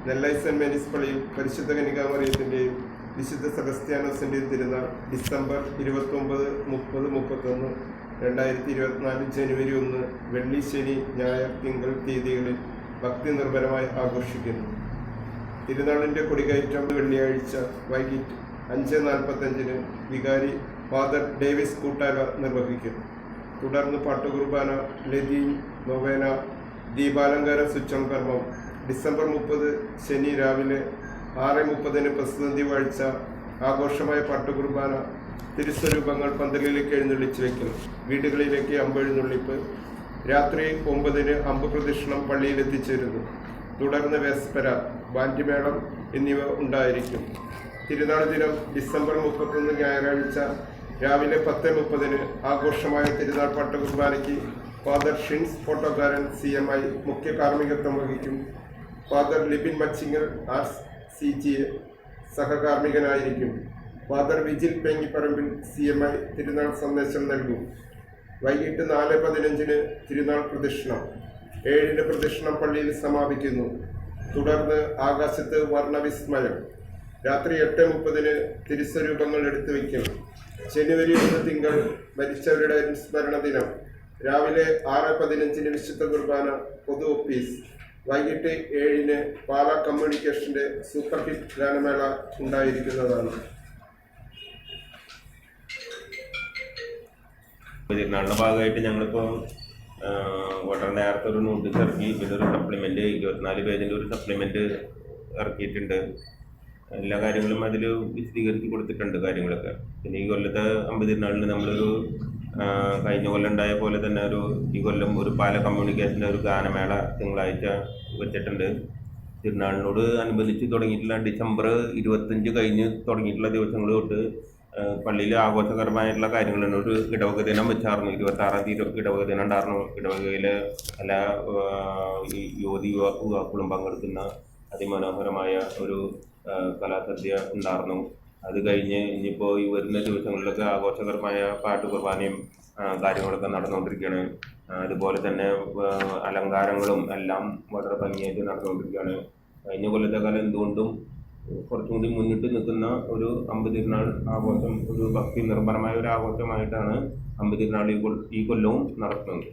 Nellai saint Mary's പള്ളിയിൽ പരിശുദ്ധ കന്യകാമറിയത്തിൻ്റെയും വിശുദ്ധ സെബസ്ത്യാനോസിൻ്റെയും തിരുനാൾ ഡിസംബർ 29, 30, 31, 2024 ജനുവരി 1 വെള്ളി, ശനി, ഞായർ, തിങ്കൾ തീയതികളിൽ ഭക്തി നിർഭരമായി ആഘോഷിക്കുന്നു. തിരുനാളിൻ്റെ കൊടികയറ്റം വെള്ളിയാഴ്ച വൈകിട്ട് 5:45 വികാരി ഫാദർ ഡേവിസ് കൂട്ടാര നിർവഹിക്കും. തുടർന്ന് പാട്ടുകുർബാന, ലതീൻ, നൊവേന, ദീപാലങ്കാര സ്വിച്ചം കർമ്മം ഡിസംബർ 30 ശനി രാവിലെ 6:30 പ്രസിദ്ധി വാഴ്ച ആഘോഷമായ പാട്ടുകുർബാന, തിരുസ്വരൂപങ്ങൾ പന്തലിലേക്ക് എഴുന്നള്ളിച്ച് വയ്ക്കും. വീടുകളിലേക്ക് അമ്പെഴുന്നള്ളിപ്പ്, രാത്രി 9 അമ്പ് പ്രദക്ഷിണം പള്ളിയിൽ എത്തിച്ചേരുന്നു. തുടർന്ന് വെസ്പര, ബാൻഡിമേളം എന്നിവ ഉണ്ടായിരിക്കും. തിരുനാൾ ദിനം ഡിസംബർ 31 ഞായറാഴ്ച രാവിലെ 10:30 ആഘോഷമായ തിരുനാൾ പാട്ടുകുർബാനയ്ക്ക് ഫാദർ ഷിൻസ് ഫോട്ടോക്കാരൻ CMI മുഖ്യ കാർമ്മികത്വം വഹിക്കും. ഫാദർ ലിബിൻ മച്ചിങ്ങൽ RCGA സഹകാർമ്മികനായിരിക്കും. ഫാദർ വിജിൽ പേങ്ങിപ്പറമ്പിൽ CMI തിരുനാൾ സന്ദേശം നൽകും. വൈകിട്ട് 4:15 തിരുനാൾ പ്രദക്ഷിണം, 7 പ്രദക്ഷിണം പള്ളിയിൽ സമാപിക്കുന്നു. തുടർന്ന് ആകാശത്ത് വർണ്ണവിസ്മയം. രാത്രി 8:30 തിരുസ്വരൂപങ്ങൾ എടുത്തു വയ്ക്കും. ജനുവരി 1 തിങ്കൾ മരിച്ചവരുടെ സ്മരണ ദിനം. രാവിലെ 6:15 വിശുദ്ധ കുർബാന, പൊതു ഓഫീസ്. വൈകിട്ട് 7 പാലാ കമ്മ്യൂണിക്കേഷന്റെ സൂപ്പർ ഹിറ്റ് ഗാനമേള ഉണ്ടായിരിക്കുന്നതാണ്. തിരുനാളിൻ്റെ ഭാഗമായിട്ട് ഞങ്ങളിപ്പോൾ വളരെ നേരത്തെ ഒരു നോട്ടീസ് ഇറക്കി. പിന്നെ ഒരു സപ്ലിമെൻറ്റ് 24 പേജിൻ്റെ ഒരു സപ്ലിമെൻറ്റ് ഇറക്കിയിട്ടുണ്ട്. എല്ലാ കാര്യങ്ങളും അതിൽ വിശദീകരിച്ച് കൊടുത്തിട്ടുണ്ട് കാര്യങ്ങളൊക്കെ. പിന്നെ ഈ കൊല്ലത്തെ അമ്പതിരുന്നാളിന് നമ്മളൊരു കഴിഞ്ഞ കൊല്ലം ഉണ്ടായ പോലെ തന്നെ ഈ കൊല്ലം ഒരു പാല കമ്മ്യൂണിക്കേഷൻ്റെ ഒരു ഗാനമേള തിങ്കളാഴ്ച വെച്ചിട്ടുണ്ട്. തിരുനാളിനോട് അനുബന്ധിച്ച് തുടങ്ങിയിട്ടുള്ള ഡിസംബർ 25 കഴിഞ്ഞ് തുടങ്ങിയിട്ടുള്ള ദിവസങ്ങൾ തൊട്ട് പള്ളിയിൽ ആഘോഷകരമായിട്ടുള്ള കാര്യങ്ങളുണ്ട്. ഒരു ഇടവക ദിനം വെച്ചായിരുന്നു. 26-ാം തീയതി ഇടവക ദിനം ഉണ്ടായിരുന്നു. ഇടവകയിലെ എല്ലാ യുവാക്കളും പങ്കെടുക്കുന്ന അതിമനോഹരമായ ഒരു കലാസദ്യ ഉണ്ടായിരുന്നു. അത് കഴിഞ്ഞ് ഇനിയിപ്പോൾ ഈ വരുന്ന ദിവസങ്ങളിലൊക്കെ ആഘോഷകരമായ പാട്ട് കുർബാനയും കാര്യങ്ങളൊക്കെ നടന്നുകൊണ്ടിരിക്കുകയാണ്. അതുപോലെ തന്നെ അലങ്കാരങ്ങളും എല്ലാം വളരെ ഭംഗിയായിട്ട് നടന്നുകൊണ്ടിരിക്കുകയാണ്. കഴിഞ്ഞ കൊല്ലത്തെ കാലം എന്തുകൊണ്ടും കുറച്ചും കൂടി മുന്നിട്ട് നിൽക്കുന്ന ഒരു അമ്പതിരുന്നാൾ ആഘോഷം, ഒരു ഭക്തി നിർഭരമായ ഒരു ആഘോഷമായിട്ടാണ് അമ്പതിരുന്നാൾ ഈ കൊല്ലവും നടത്തുന്നത്.